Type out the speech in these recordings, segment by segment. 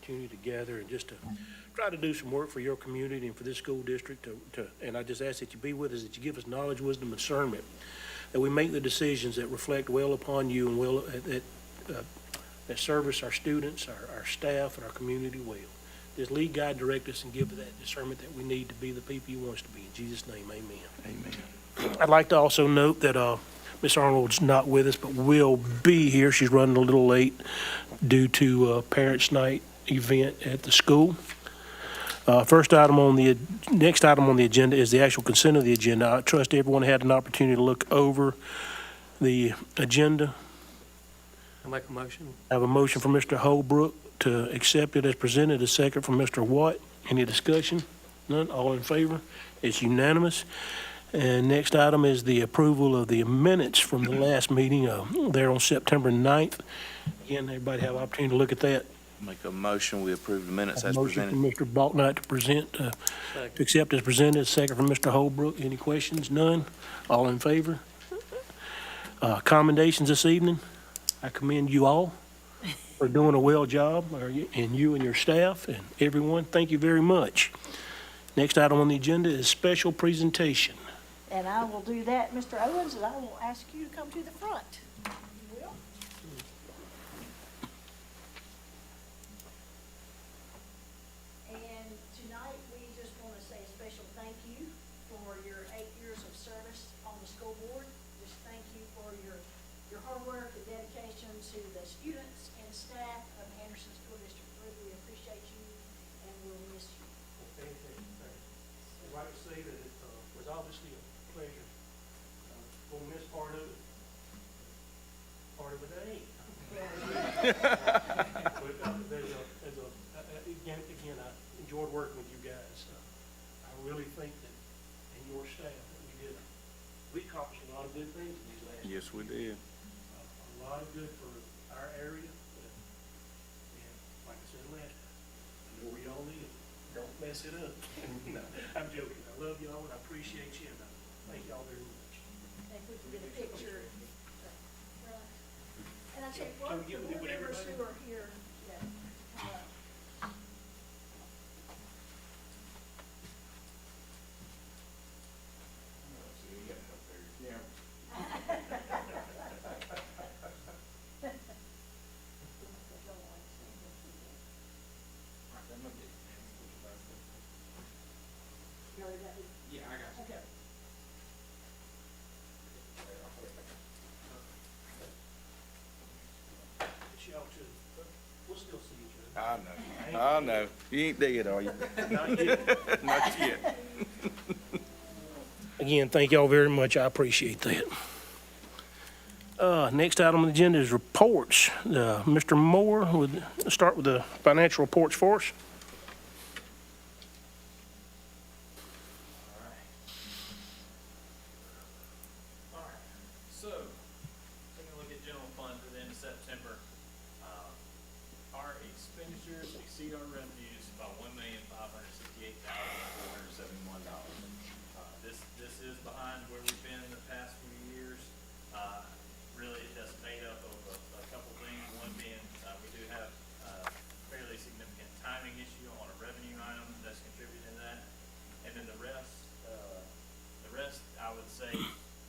opportunity to gather and just to try to do some work for your community and for this school district and I just ask that you be with us, that you give us knowledge, wisdom, and discernment, that we make the decisions that reflect well upon you and well, that service our students, our staff, and our community well. Just lead, guide, direct us, and give us that discernment that we need to be the people you want us to be. In Jesus' name, amen. Amen. I'd like to also note that Ms. Arnold's not with us, but will be here. She's running a little late due to Parents' Night event at the school. Next item on the agenda is the actual consent of the agenda. I trust everyone had an opportunity to look over the agenda. I make a motion. I have a motion from Mr. Holbrook to accept it as presented, a second from Mr. Watt. Any discussion? None? All in favor? It's unanimous. And next item is the approval of the minutes from the last meeting there on September 9th. Again, everybody have an opportunity to look at that. Make a motion, we approve the minutes as Motion presented. from Mr. Balknight to present, to accept as presented, a second from Mr. Holbrook. Any questions? None? All in favor? Commendations this evening. I commend you all for doing a well job, and you and your staff and everyone. Thank you very much. Next item on the agenda is special presentation. And I will do that, Mr. Owens, and I will ask you to come to the front. You will? And tonight, we just want to say a special thank you for your 8 years of service on the school board. Just thank you for your hard work and dedication to the students and staff of Anderson School District. We appreciate you and we'll miss you. I'd like to say that it was obviously a pleasure. We'll miss part of it. Part of it ain't. But again, I enjoyed working with you guys. I really think that, and your staff, that we accomplished a lot of good things in these last years. Yes, we did. A lot of good for our area. And like I said last time, where y'all live, don't mess it up. No, I'm joking. I love y'all and I appreciate you and I thank y'all very much. If we can get a picture. And I check Can one we get of the with board members everybody? who are here. Yeah. You already got it? Yeah, I got you. Okay. It's y'all too. We'll still see each other. I know. You ain't dead, are you? Not yet. Not yet. Again, thank y'all very much. I appreciate that. Next item on the agenda is reports. Mr. Moore would start with the financial reports for us. All right, so, taking a look at general fund at the end of September, our expenditures exceed our revenues by $1,568,471. This is behind where we've been in the past few years. Really, that's made up of a couple things, one being, we do have a fairly significant timing issue on a revenue item that's contributing to that. And then the rest, I would say,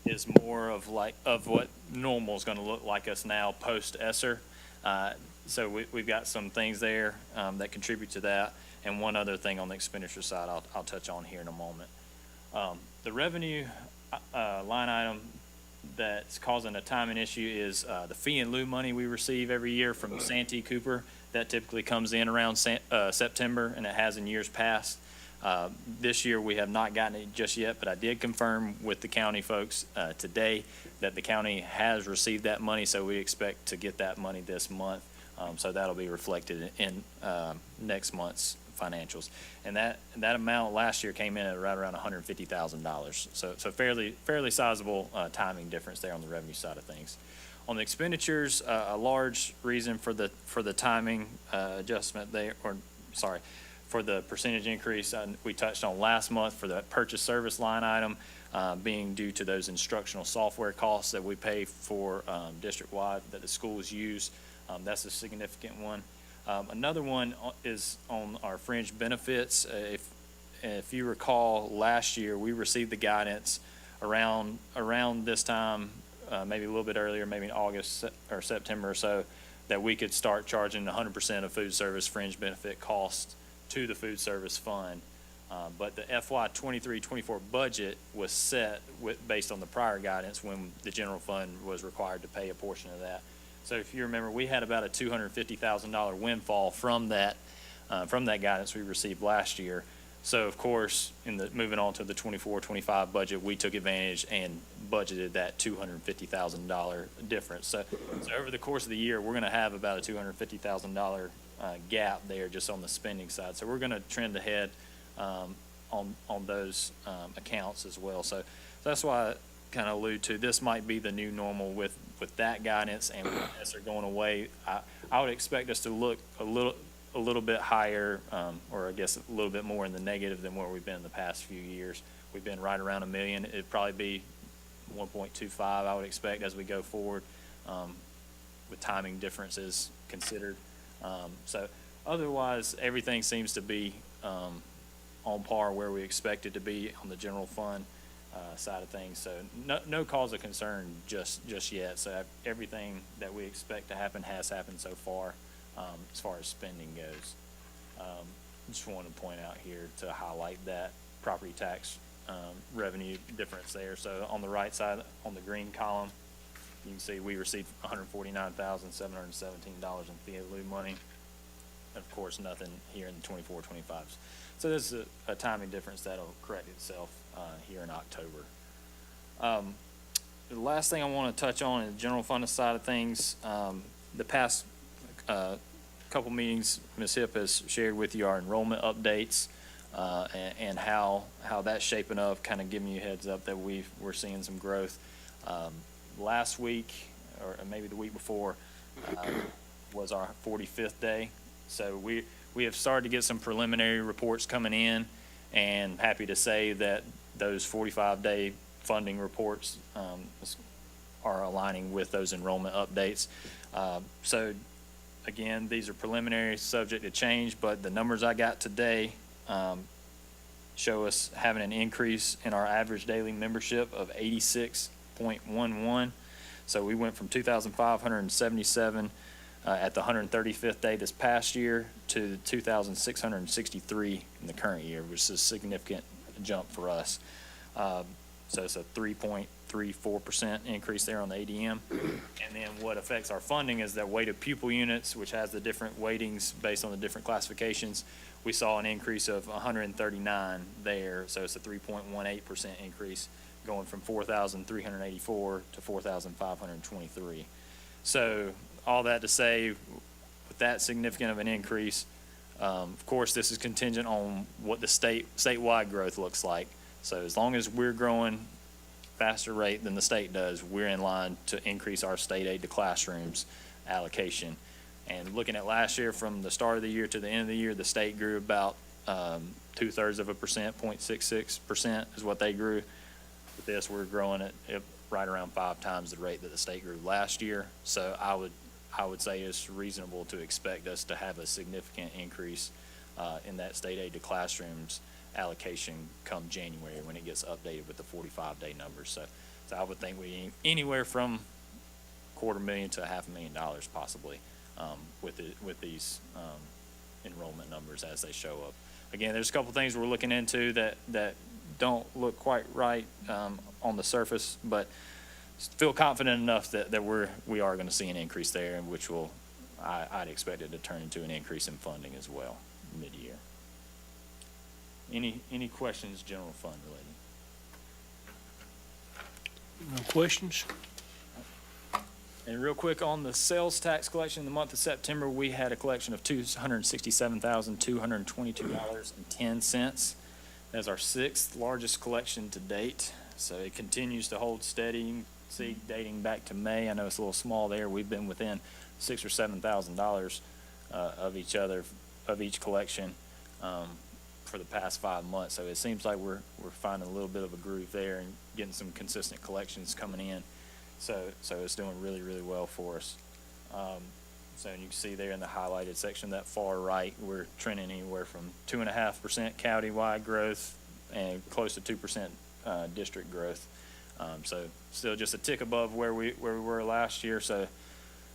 is more of what normal is gonna look like us now post-ESSER. So we've got some things there, that contribute to that. And one other thing on the expenditure side, I'll touch on here in a moment. The revenue, line item that's causing a timing issue is, the fee and lieu money we receive every year from Santee Cooper. That typically comes in around September, and it has in years past. This year, we have not gotten it just yet, but I did confirm with the county folks today that the county has received that money, so we expect to get that money this month. So that'll be reflected in next month's financials. And that amount last year came in at right around $150,000. So fairly sizable timing difference there on the revenue side of things. On the expenditures, a large reason for the timing adjustment there, for the percentage increase we touched on last month for the purchase service line item, being due to those instructional software costs that we pay for district-wide that the schools use. That's a significant one. Another one is on our fringe benefits. If you recall, last year, we received the guidance around this time, maybe a little bit earlier, maybe in August or September or so, that we could start charging 100% of food service fringe benefit costs to the food service fund. But the FY 23-24 budget was set based on the prior guidance when the general fund was required to pay a portion of that. So if you remember, we had about a $250,000 windfall from that guidance we received last year. So of course, moving on to the 24-25 budget, we took advantage and budgeted that $250,000 difference. So over the course of the year, we're going to have about a $250,000 gap there just on the spending side. So we're going to trend ahead on those accounts as well. So that's why I kind of allude to this might be the new normal with that guidance, and as they're going away, I would expect us to look a little bit higher, or I guess a little bit more in the negative than where we've been in the past few years. We've been right around $1 million. It'd probably be 1.25, I would expect, as we go forward, with timing differences considered. So otherwise, everything seems to be on par where we expect it to be on the general fund side of things. So no cause of concern just yet. So everything that we expect to happen has happened so far as far as spending goes. Just wanted to point out here to highlight that property tax revenue difference there. So on the right side, on the green column, you can see we received $149,717 in fee in lieu money. And of course, nothing here in the 24-25s. So this is a timing difference that'll correct itself here in October. The last thing I want to touch on is the general fund side of things. The past couple meetings, Ms. Hipp has shared with you our enrollment updates and how that's shaping up, kind of giving you a heads up that we're seeing some growth. Last week, or maybe the week before, was our 45th day. So we have started to get some preliminary reports coming in, and happy to say that those 45-day funding reports are aligning with those enrollment updates. So again, these are preliminary, subject to change, but the numbers I got today show us having an increase in our average daily membership of 86.11. So we went from 2,577 at the 135th day this past year to 2,663 in the current year, which is a significant jump for us. So it's a 3.34% increase there on the ADM. And then what affects our funding is that weighted pupil units, which has the different weightings based on the different classifications. We saw an increase of 139 there, so it's a 3.18% increase, going from 4,384 to 4,523. So all that to say, with that significant of an increase, of course, this is contingent on what the statewide growth looks like. So as long as we're growing faster rate than the state does, we're in line to increase our state aid to classrooms allocation. And looking at last year, from the start of the year to the end of the year, the state grew about 2/3 of a percent, 0.66% is what they grew. With this, we're growing at right around 5 times the rate that the state grew last year. So I would say it's reasonable to expect us to have a significant increase in that state aid to classrooms allocation come January when it gets updated with the 45-day numbers. So I would think we anywhere from $250,000 to $500,000 possibly with these enrollment numbers as they show up. Again, there's a couple things we're looking into that don't look quite right on the surface, but feel confident enough that we are going to see an increase there, and which I'd expect it to turn into an increase in funding as well mid-year. Any questions general fund related? No questions? And real quick on the sales tax collection in the month of September, we had a collection of $267,222.10. That's our 6th largest collection to date. So it continues to hold steady. You can see dating back to May. I know it's a little small there. We've been within $6,000 or $7,000 of each collection for the past 5 months. So it seems like we're finding a little bit of a groove there and getting some consistent collections coming in. So it's doing really, really well for us. So you can see there in the highlighted section, that far right, we're trending anywhere from 2.5% countywide growth and close to 2% district growth. So still just a tick above where we were last year. So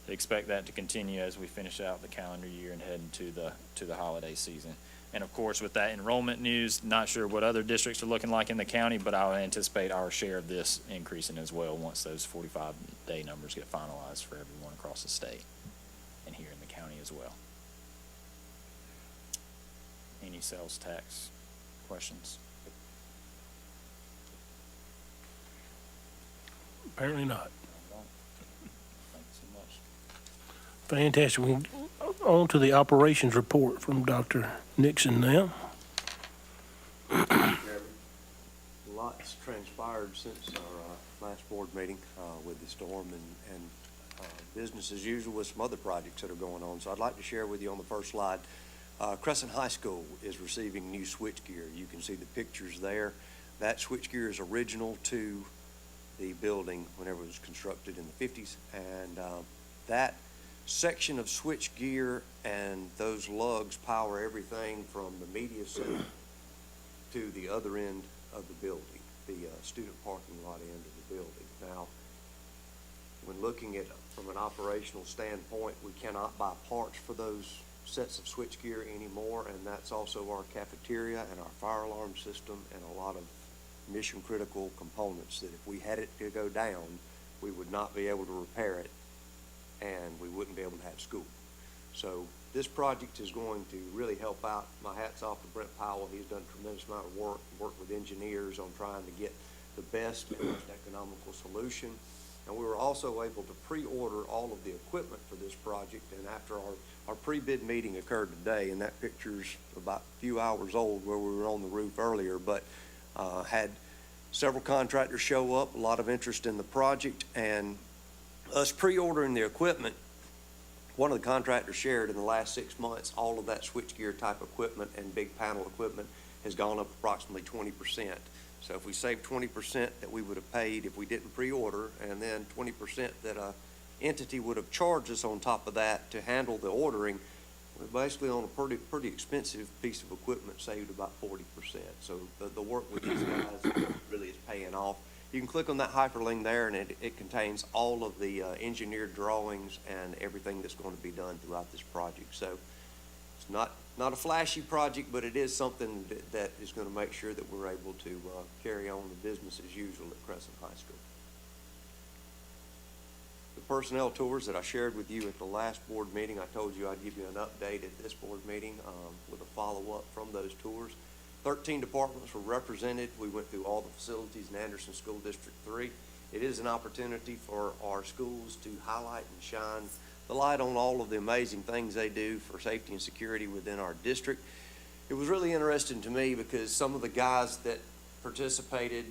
expect that to continue as we finish out the calendar year and head into the holiday season. And of course, with that enrollment news, not sure what other districts are looking like in the county, but I would anticipate our share of this increasing as well once those 45-day numbers get finalized for everyone across the state and here in the county as well. Any sales tax questions? Apparently not. Thank you so much. Fantastic. On to the operations report from Dr. Nixon now. Lots transpired since our last board meeting with the storm and business as usual with some other projects that are going on. So I'd like to share with you on the first slide, Crescent High School is receiving new switchgear. You can see the pictures there. That switchgear is original to the building whenever it was constructed in the 50s. And that section of switchgear and those lugs power everything from the media center to the other end of the building, the student parking lot end of the building. Now, when looking at from an operational standpoint, we cannot buy parts for those sets of switchgear anymore, and that's also our cafeteria and our fire alarm system and a lot of mission critical components that if we had it to go down, we would not be able to repair it and we wouldn't be able to have school. So this project is going to really help out. My hat's off to Brent Powell. He's done a tremendous amount of worked with engineers on trying to get the best and most economical solution. And we were also able to pre-order all of the equipment for this project. And after our pre-bid meeting occurred today, and that picture's about a few hours old where we were on the roof earlier, but had several contractors show up, a lot of interest in the project, and us pre-ordering the equipment. One of the contractors shared in the last 6 months, all of that switchgear type equipment and big panel equipment has gone up approximately 20%. So if we save 20% that we would have paid if we didn't pre-order, and then 20% that a entity would have charged us on top of that to handle the ordering, we're basically on a pretty expensive piece of equipment saved about 40%. So the work with these guys really is paying off. You can click on that hyperlink there, and it contains all of the engineered drawings and everything that's going to be done throughout this project. So it's not a flashy project, but it is something that is going to make sure that we're able to carry on the business as usual at Crescent High School. The personnel tours that I shared with you at the last board meeting, I told you I'd give you an update at this board meeting with a follow-up from those tours. 13 departments were represented. We went through all the facilities in Anderson School District 3. It is an opportunity for our schools to highlight and shine the light on all of the amazing things they do for safety and security within our district. It was really interesting to me because some of the guys that participated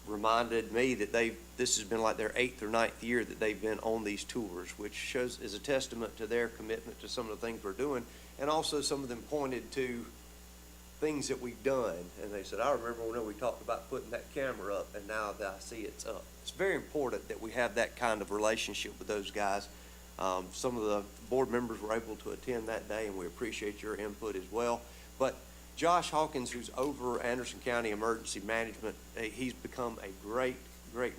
reminded me that this has been like their 8th or 9th year that they've been on these tours, which is a testament to their commitment to some of the things we're doing. And also some of them pointed to things that we've done, and they said, I remember when we talked about putting that camera up, and now that I see it's up. It's very important that we have that kind of relationship with those guys. Some of the board members were able to attend that day, and we appreciate your input as well. But Josh Hawkins, who's over Anderson County Emergency Management, he's become a great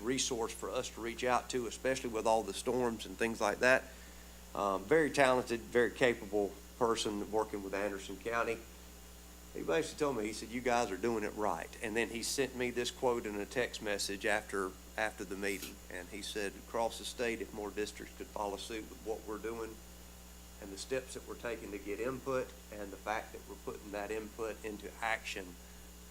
resource for us to reach out to, especially with all the storms and things like that. Very talented, very capable person working with Anderson County. He basically told me, he said, you guys are doing it right. And then he sent me this quote in a text message after the meeting. And he said, across the state, if more districts could follow suit with what we're doing and the steps that we're taking to get input and the fact that we're putting that input into action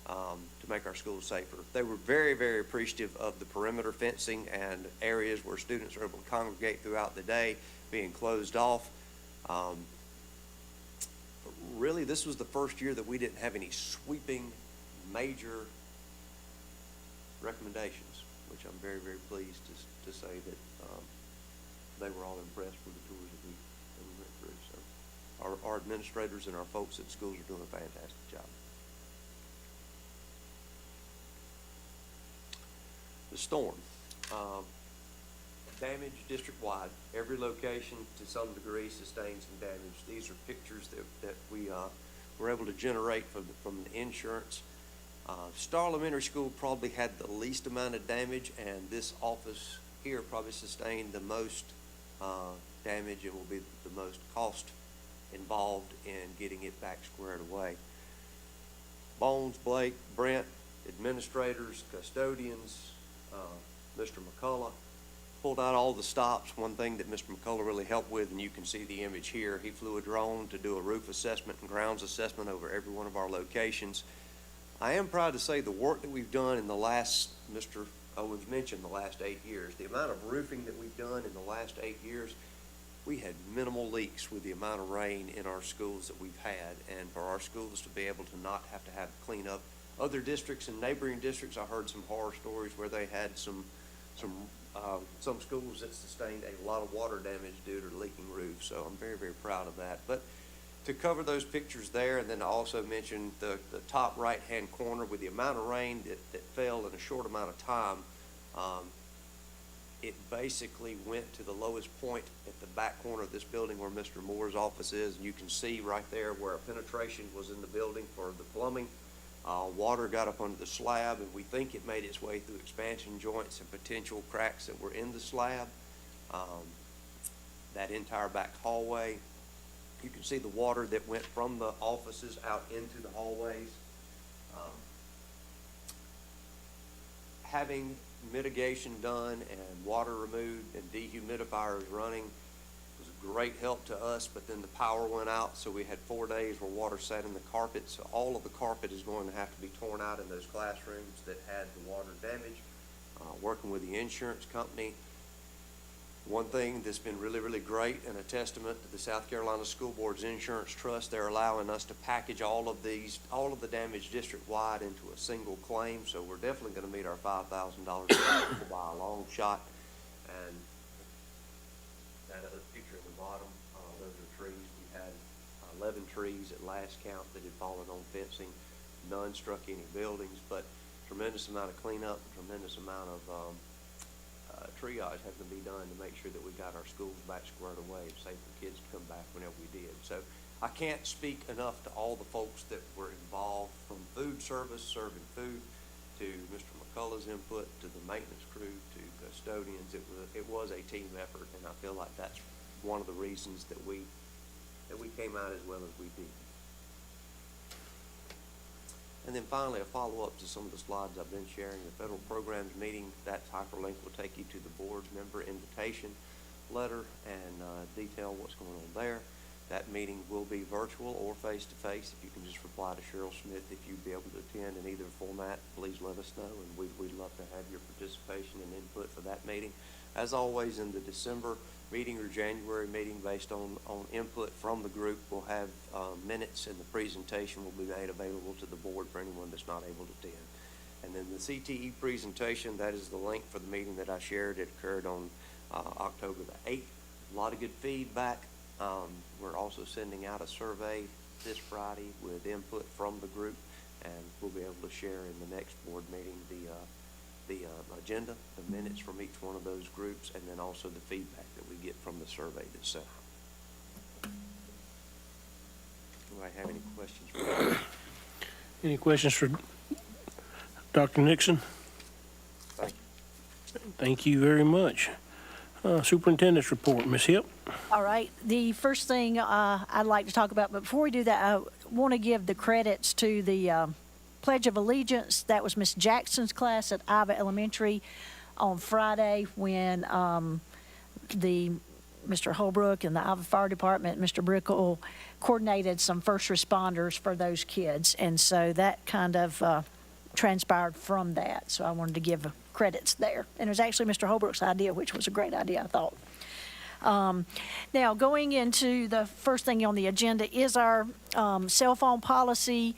to make our schools safer. They were very, very appreciative of the perimeter fencing and areas where students are able to congregate throughout the day being closed off. Really, this was the first year that we didn't have any sweeping major recommendations, which I'm very, very pleased to say that they were all impressed with the tours that we went through. So our administrators and our folks at schools are doing a fantastic job. The storm. damage district-wide. Every location to some degree sustained some damage. These are pictures that we were able to generate from the insurance. Star Elementary School probably had the least amount of damage, and this office here probably sustained the most damage and will be the most cost involved in getting it back squared away. Bones, Blake, Brent, administrators, custodians, Mr. McCullough pulled out all the stops. One thing that Mr. McCullough really helped with, and you can see the image here, he flew a drone to do a roof assessment and grounds assessment over every one of our locations. I am proud to say the work that we've done in the last, Mr. Owens mentioned the last 8 years, the amount of roofing that we've done in the last 8 years, we had minimal leaks with the amount of rain in our schools that we've had, and for our schools to be able to not have to have cleanup. Other districts and neighboring districts, I heard some horror stories where they had some schools that sustained a lot of water damage due to leaking roofs, so I'm very, very proud of that. But to cover those pictures there, and then I also mentioned the top right-hand corner with the amount of rain that fell in a short amount of time, it basically went to the lowest point at the back corner of this building where Mr. Moore's office is, and you can see right there where a penetration was in the building for the plumbing. Water got up under the slab, and we think it made its way through expansion joints and potential cracks that were in the slab. That entire back hallway, you can see the water that went from the offices out into the hallways. Having mitigation done and water removed and dehumidifiers running was a great help to us, but then the power went out, so we had 4 days where water sat in the carpet, so all of the carpet is going to have to be torn out in those classrooms that had the water damage. Working with the insurance company, one thing that's been really, really great and a testament to the South Carolina School Board's Insurance Trust, they're allowing us to package all of the damage district-wide into a single claim, so we're definitely going to meet our $5,000 by a long shot. And that other picture at the bottom, those are trees. We had 11 trees at last count that had fallen on fencing. None struck any buildings, but tremendous amount of cleanup, tremendous amount of triage having to be done to make sure that we got our schools back squared away, safe for kids to come back whenever we did. So I can't speak enough to all the folks that were involved, from food service, serving food, to Mr. McCullough's input, to the maintenance crew, to custodians. It was a team effort, and I feel like that's one of the reasons that we came out as well as we did. And then finally, a follow-up to some of the slides I've been sharing. The federal programs meeting, that hyperlink will take you to the board member invitation letter and detail what's going on there. That meeting will be virtual or face-to-face. If you can just reply to Cheryl Smith if you'd be able to attend in either format, please let us know, and we'd love to have your participation and input for that meeting. As always, in the December meeting or January meeting, based on input from the group, we'll have minutes, and the presentation will be made available to the board for anyone that's not able to attend. And then the CTE presentation, that is the link for the meeting that I shared. It occurred on October the 8th. A lot of good feedback. We're also sending out a survey this Friday with input from the group, and we'll be able to share in the next board meeting the agenda, the minutes from each one of those groups, and then also the feedback that we get from the survey that's sent out. Do I have any questions for you? Any questions for Dr. Nixon? Thank you. Thank you very much. Superintendent's report, Ms. Hipp. All right, the first thing I'd like to talk about, but before we do that, I want to give the credits to the Pledge of Allegiance. That was Miss Jackson's class at Iva Elementary on Friday when Mr. Holbrook and the Iva Fire Department, Mr. Brickle, coordinated some first responders for those kids. And so that kind of transpired from that. So I wanted to give credits there. And it was actually Mr. Holbrook's idea, which was a great idea, I thought. Now, going into the first thing on the agenda is our cell phone policy.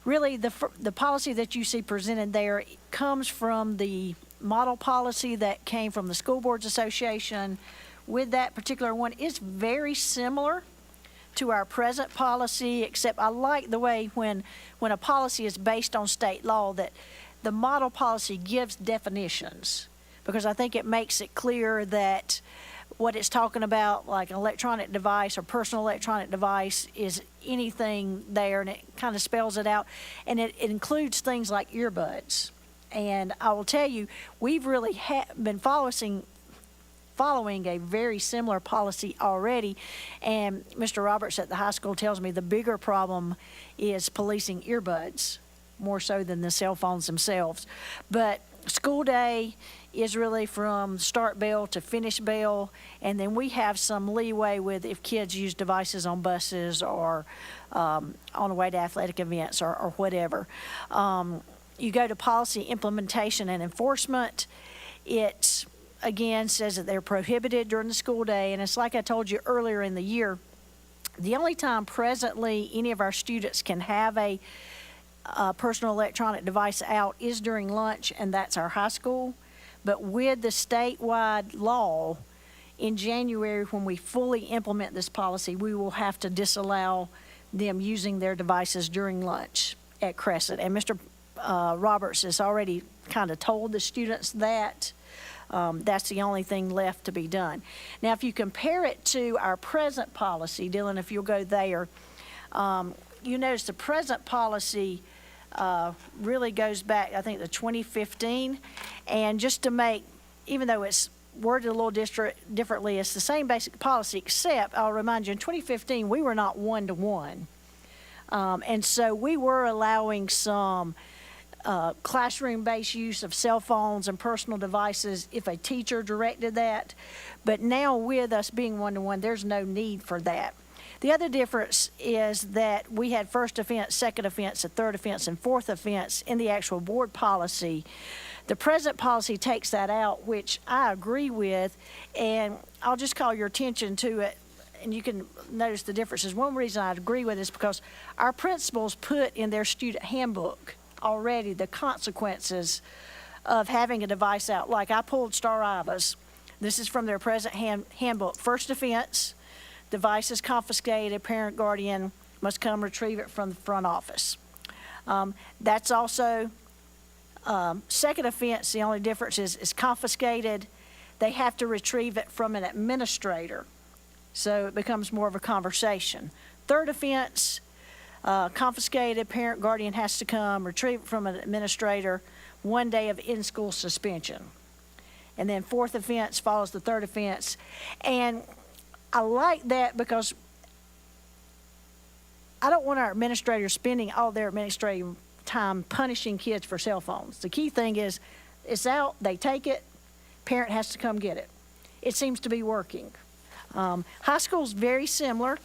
Really, the policy that you see presented there comes from the model policy that came from the School Boards Association. With that particular one, it's very similar to our present policy, except I like the way when a policy is based on state law that the model policy gives definitions, because I think it makes it clear that what it's talking about, like an electronic device or personal electronic device, is anything there, and it kind of spells it out. And it includes things like earbuds. And I will tell you, we've really been following a very similar policy already. And Mr. Roberts at the high school tells me the bigger problem is policing earbuds, more so than the cell phones themselves. But school day is really from start bell to finish bell, and then we have some leeway with if kids use devices on buses or on the way to athletic events or whatever. You go to policy implementation and enforcement, it again says that they're prohibited during the school day, and it's like I told you earlier in the year, the only time presently any of our students can have a personal electronic device out is during lunch, and that's our high school. But with the statewide law, in January, when we fully implement this policy, we will have to disallow them using their devices during lunch at Crescent. And Mr. Roberts has already kind of told the students that. That's the only thing left to be done. Now, if you compare it to our present policy, Dylan, if you'll go there, you notice the present policy really goes back, I think, to 2015. And just to make, even though it's worded a little differently, it's the same basic policy, except I'll remind you, in 2015, we were not one-to-one. And so we were allowing some classroom-based use of cell phones and personal devices if a teacher directed that. But now with us being one-to-one, there's no need for that. The other difference is that we had first offense, second offense, a third offense, and fourth offense in the actual board policy. The present policy takes that out, which I agree with, and I'll just call your attention to it, and you can notice the differences. One reason I agree with it is because our principals put in their student handbook already the consequences of having a device out. Like I pulled Star Iva's. This is from their present handbook. First offense, device is confiscated, parent guardian must come retrieve it from the front office. That's also second offense. The only difference is confiscated. They have to retrieve it from an administrator. So it becomes more of a conversation. Third offense, confiscated, parent guardian has to come retrieve it from an administrator, 1 day of in-school suspension. And then fourth offense follows the third offense. And I like that because I don't want our administrators spending all their administrative time punishing kids for cell phones. The key thing is it's out, they take it, parent has to come get it. It seems to be working. High school's very similar.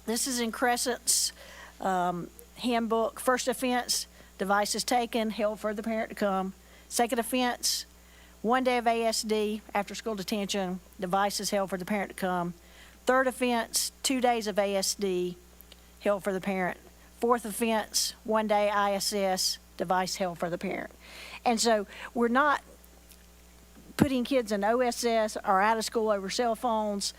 This is in Crescent's handbook. First offense, device is taken, held for the parent to come. Second offense, 1 day of ASD, after school detention, device is held for the parent to come. Third offense, 2 days of ASD, held for the parent. Fourth offense, 1 day ISS, device held for the parent. And so we're not putting kids in OSS or out of school over cell phones.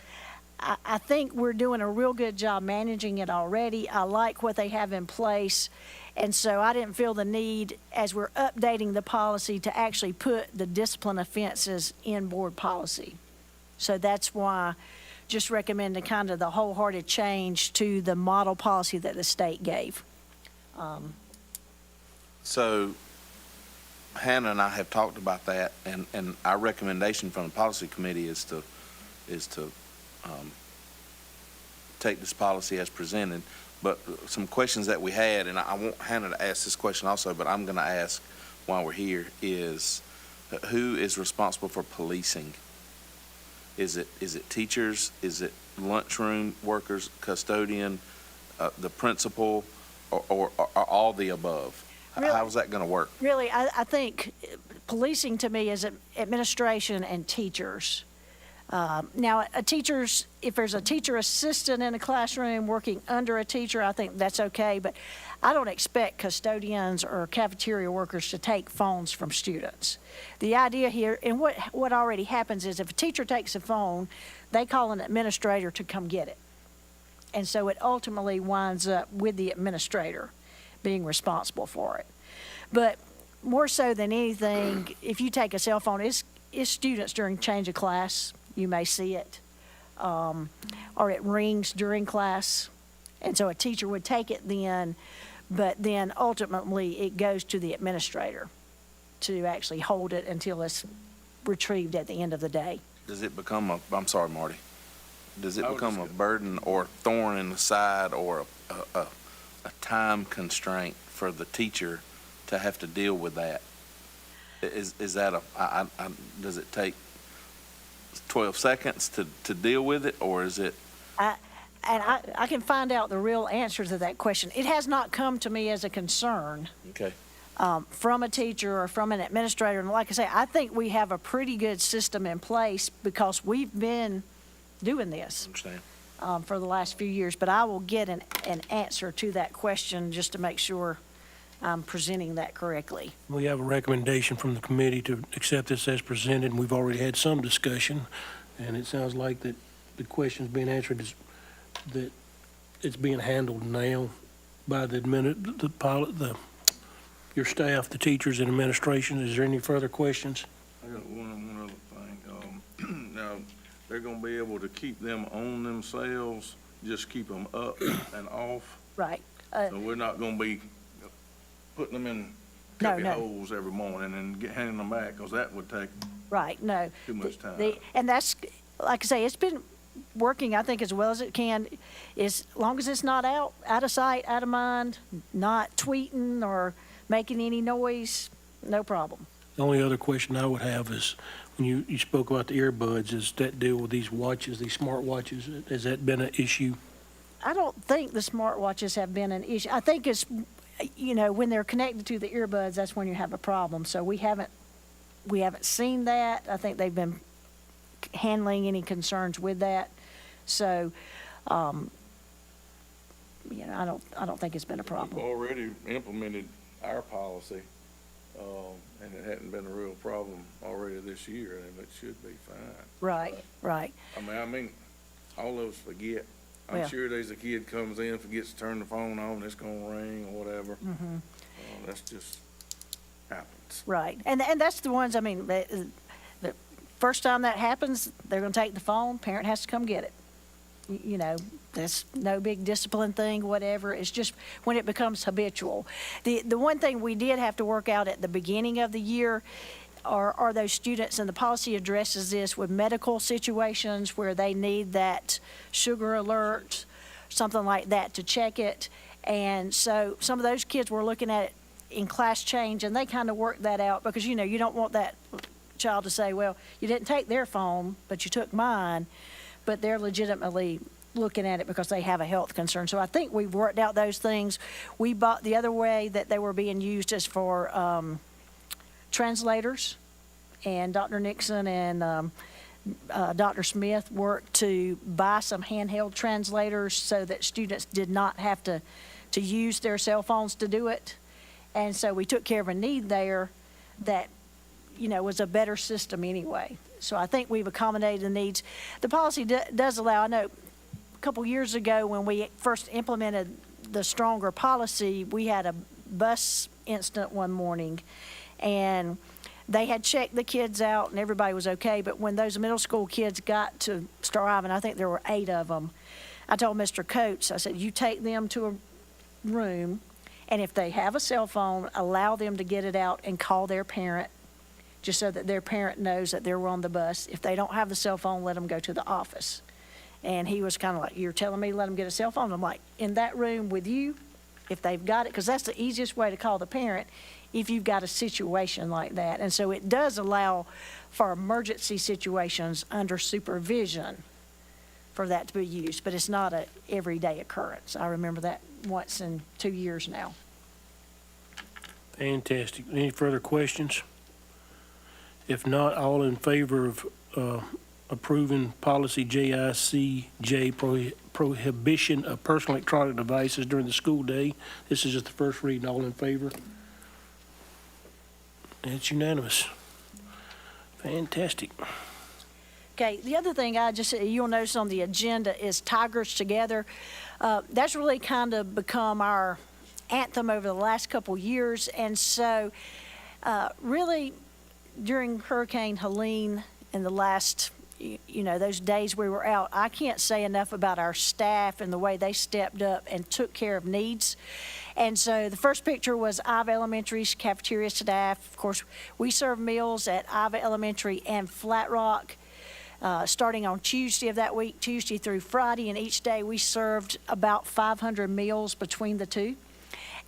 I think we're doing a real good job managing it already. I like what they have in place. And so I didn't feel the need, as we're updating the policy, to actually put the discipline offenses in board policy. So that's why just recommending kind of the wholehearted change to the model policy that the state gave. So Hannah and I have talked about that, and our recommendation from the policy committee is to take this policy as presented. But some questions that we had, and I want Hannah to ask this question also, but I'm going to ask while we're here, is who is responsible for policing? Is it teachers? Is it lunchroom workers, custodian, the principal, or all the above? Really? How is that going to work? Really, I think policing to me is administration and teachers. Now, if there's a teacher assistant in a classroom working under a teacher, I think that's okay, but I don't expect custodians or cafeteria workers to take phones from students. The idea here, and what already happens is if a teacher takes a phone, they call an administrator to come get it. And so it ultimately winds up with the administrator being responsible for it. But more so than anything, if you take a cell phone, is students during change of class. You may see it. Or it rings during class. And so a teacher would take it then, but then ultimately it goes to the administrator to actually hold it until it's retrieved at the end of the day. Does it become I'm sorry, Marty. Does it I would become a just- burden or thorn in the side or a time constraint for the teacher to have to deal with that? Is that does it take 12 seconds to deal with it, or is it? I can find out the real answer to that question. It has not come to me as a concern Okay. from a teacher or from an administrator. And like I say, I think we have a pretty good system in place because we've been doing this Understand. for the last few years. But I will get an answer to that question just to make sure I'm presenting that correctly. We have a recommendation from the committee to accept this as presented, and we've already had some discussion, and it sounds like that the question's being answered is that it's being handled now by your staff, the teachers and administration. Is there any further questions? I got one other thing. Now, they're gonna be able to keep them on themselves, just keep them up and off. Right. So we're not gonna be putting them in No, cubby no. holes every morning and handing them back, because that would take Right, no. too much time. And that's, like I say, it's been working, I think, as well as it can. As long as it's not out of sight, out of mind, not tweeting or making any noise, no problem. The only other question I would have is, when you spoke about the earbuds, is that deal with these watches, these smart watches, has that been an issue? I don't think the smartwatches have been an issue. I think it's, when they're connected to the earbuds, that's when you have a problem. So we haven't seen that. I think they've been handling any concerns with that. So, I don't think it's been a We've problem. already implemented our policy, and it hadn't been a real problem already this year, and it should be fine. Right, right. I mean, all of us forget. I'm Well- sure there's a kid comes in, forgets to turn the phone on, it's gonna ring or whatever. That's just happens. Right, and that's the ones, the first time that happens, they're gonna take the phone, parent has to come get it. That's no big discipline thing, whatever, it's just when it becomes habitual. The one thing we did have to work out at the beginning of the year are those students, and the policy addresses this with medical situations where they need that sugar alert, something like that to check it. And so some of those kids were looking at it in class change, and they kind of worked that out because, you don't want that child to say, well, you didn't take their phone, but you took mine. But they're legitimately looking at it because they have a health concern. So I think we've worked out those things. We bought the other way that they were being used as for translators. And Dr. Nixon and Dr. Smith worked to buy some handheld translators so that students did not have to use their cell phones to do it. And so we took care of a need there that, was a better system anyway. So I think we've accommodated the needs. The policy does allow, I know a couple years ago when we first implemented the stronger policy, we had a bus incident one morning, and they had checked the kids out and everybody was okay, but when those middle school kids got to start arriving, I think there were 8 of them, I told Mr. Coates, I said, you take them to a room, and if they have a cell phone, allow them to get it out and call their parent, just so that their parent knows that they're on the bus. If they don't have the cell phone, let them go to the office. And he was kind of like, you're telling me to let them get a cell phone? I'm like, in that room with you, if they've got it, because that's the easiest way to call the parent if you've got a situation like that. And so it does allow for emergency situations under supervision for that to be used, but it's not a everyday occurrence. I remember that once in 2 years now. Fantastic. Any further questions? If not, all in favor of approving policy JICJ, prohibition of personal electronic devices during the school day. This is just the first reading. All in favor? It's unanimous. Fantastic. Okay, the other thing you'll notice on the agenda is Tigers Together. That's really kind of become our anthem over the last couple years, and so really during Hurricane Helene and the last, those days we were out, I can't say enough about our staff and the way they stepped up and took care of needs. And so the first picture was Iva Elementary's cafeteria staff. Of course, we serve meals at Iva Elementary and Flat Rock, starting on Tuesday of that week, Tuesday through Friday, and each day we served about 500 meals between the two.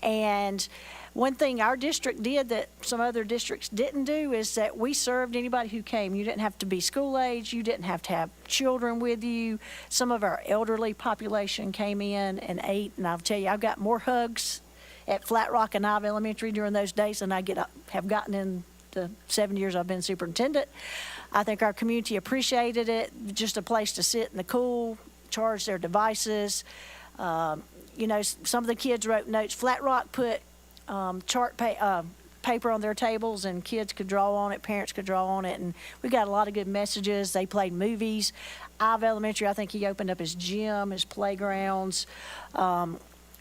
And one thing our district did that some other districts didn't do is that we served anybody who came. You didn't have to be school age. You didn't have to have children with you. Some of our elderly population came in and ate. And I'll tell you, I've got more hugs at Flat Rock and Ive Elementary during those days than I have gotten in the 7 years I've been superintendent. I think our community appreciated it. Just a place to sit in the cool, charge their devices. Some of the kids wrote notes. Flat Rock put paper on their tables, and kids could draw on it, parents could draw on it, and we got a lot of good messages. They played movies. Ive Elementary, I think he opened up his gym, his playgrounds,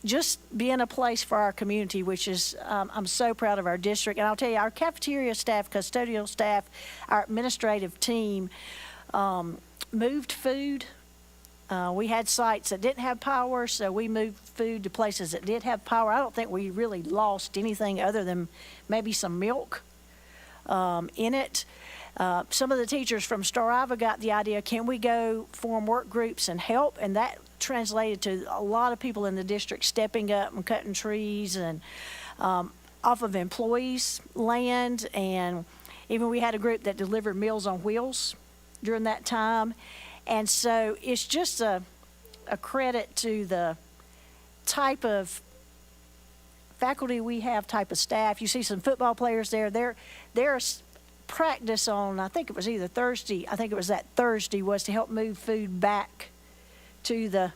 just being a place for our community, which is, I'm so proud of our district. And I'll tell you, our cafeteria staff, custodial staff, our administrative team moved food. We had sites that didn't have power, so we moved food to places that did have power. I don't think we really lost anything other than maybe some milk in it. Some of the teachers from Star Iva got the idea, can we go form work groups and help? And that translated to a lot of people in the district stepping up and cutting trees and off of employees' land. And even we had a group that delivered Meals on Wheels during that time. And so it's just a credit to the type of faculty we have, type of staff. You see some football players there. There's practice on, I think it was either Thursday, I think it was that Thursday, was to help move food back to the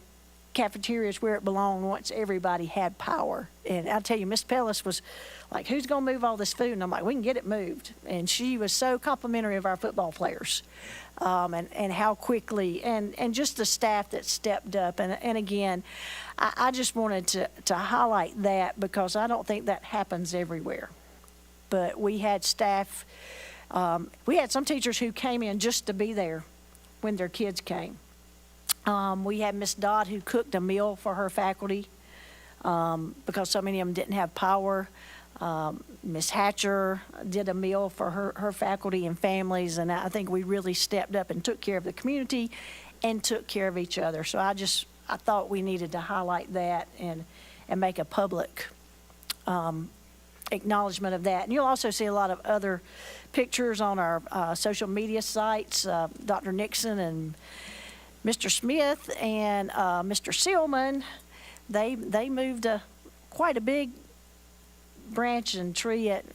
cafeterias where it belonged once everybody had power. And I'll tell you, Miss Pellis was like, who's going to move all this food? And I'm like, we can get it moved. And she was so complimentary of our football players. And how quickly, and just the staff that stepped up. And again, I just wanted to highlight that because I don't think that happens everywhere. But we had staff, we had some teachers who came in just to be there when their kids came. We had Miss Dodd who cooked a meal for her faculty because so many of them didn't have power. Miss Hatcher did a meal for her faculty and families, and I think we really stepped up and took care of the community and took care of each other. So I thought we needed to highlight that and make a public acknowledgement of that. And you'll also see a lot of other pictures on our social media sites. Dr. Nixon and Mr. Smith and Mr. Seelman, they moved quite a big branch and tree at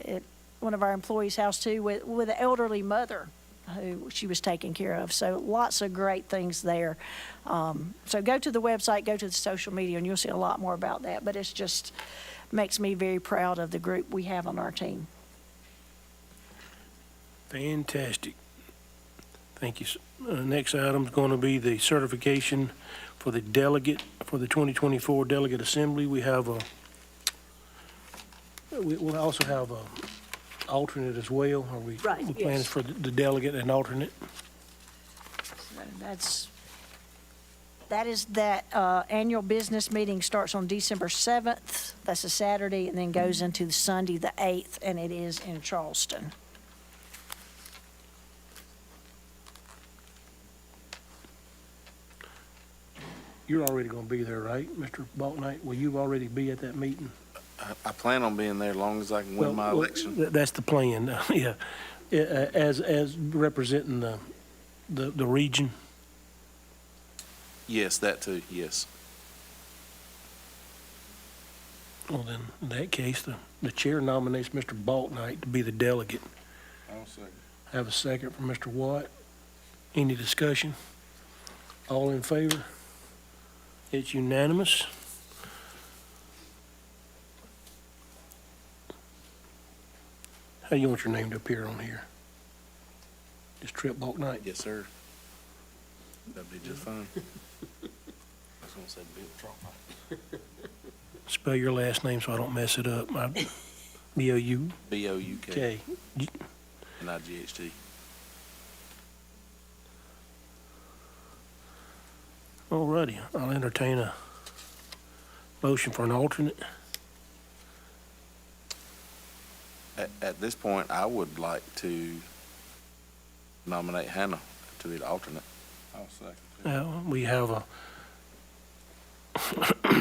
one of our employees' house too, with an elderly mother who she was taking care of. So lots of great things there. So go to the website, go to the social media, and you'll see a lot more about that. But it's just makes me very proud of the group we have on our team. Fantastic. Thank you. Next item is going to be the certification for the delegate, for the 2024 Delegate Assembly. We have we'll also have a alternate as well. Are we? Right, The plan is yes. for the delegate and alternate. So that annual business meeting starts on December 7th. That's a Saturday, and then goes into the Sunday, the 8th, and it is in Charleston. You're already going to be there, right, Mr. Balknight? Will you already be at that meeting? I plan on being there as long as I can win my election. That's the plan, yeah. As representing the region. Yes, that too, yes. Well, then, in that case, the chair nominates Mr. Balknight to be the delegate. I'll second. Have a second from Mr. Watt. Any discussion? All in favor? It's unanimous. How do you want your name to appear on here? Just Trip Balknight? Yes, sir. That'd be just fine. I was gonna say Bill Trump. Spell your last name so I don't mess it up. B-O-U-K. B-O-U-K. And NIGHT. All righty, I'll entertain a motion for an alternate. At this point, I would like to nominate Hannah to be the alternate. I'll second that. We have a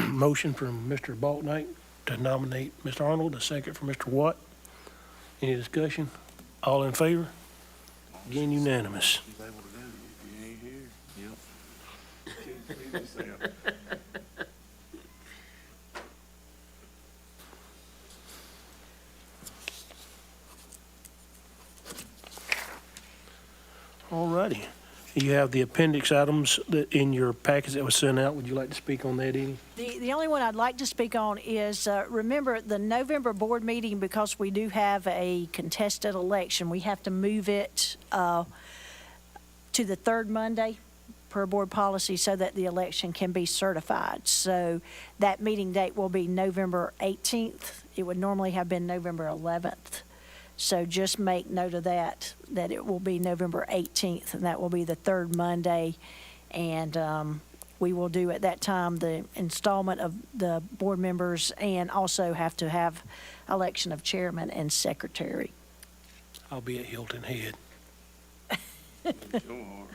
motion from Mr. Balknight to nominate Mr. Arnold, a second from Mr. Watt. Any discussion? All in favor? Again, unanimous. She's able to do it if you ain't here. Yep. Keep yourself. All righty. You have the appendix items that in your package that was sent out. Would you like to speak on that, Edie? The only one I'd like to speak on is, remember, the November board meeting, because we do have a contested election, we have to move it to the third Monday per board policy so that the election can be certified. So that meeting date will be November 18th. It would normally have been November 11th. So just make note of that it will be November 18th, and that will be the third Monday. And we will do at that time the installment of the board members and also have to have election of chairman and secretary. I'll be at Hilton Head. Sure.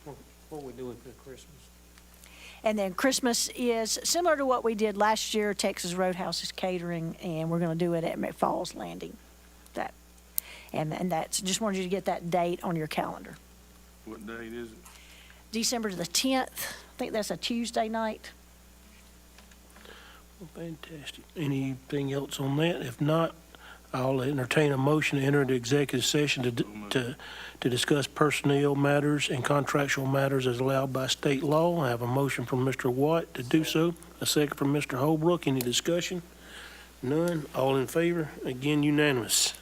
What are we doing for Christmas? And then Christmas is similar to what we did last year. Texas Roadhouse is catering, and we're going to do it at McFalls Landing. And that's, just wanted you to get that date on your calendar. What date is it? December the 10th, I think that's a Tuesday night. Well, fantastic. Anything else on that? If not, I'll entertain a motion to enter into executive session to discuss personnel matters and contractual matters as allowed by state law. I have a motion from Mr. Watt to do so, a second from Mr. Holbrook. Any discussion? None. All in favor? Again, unanimous.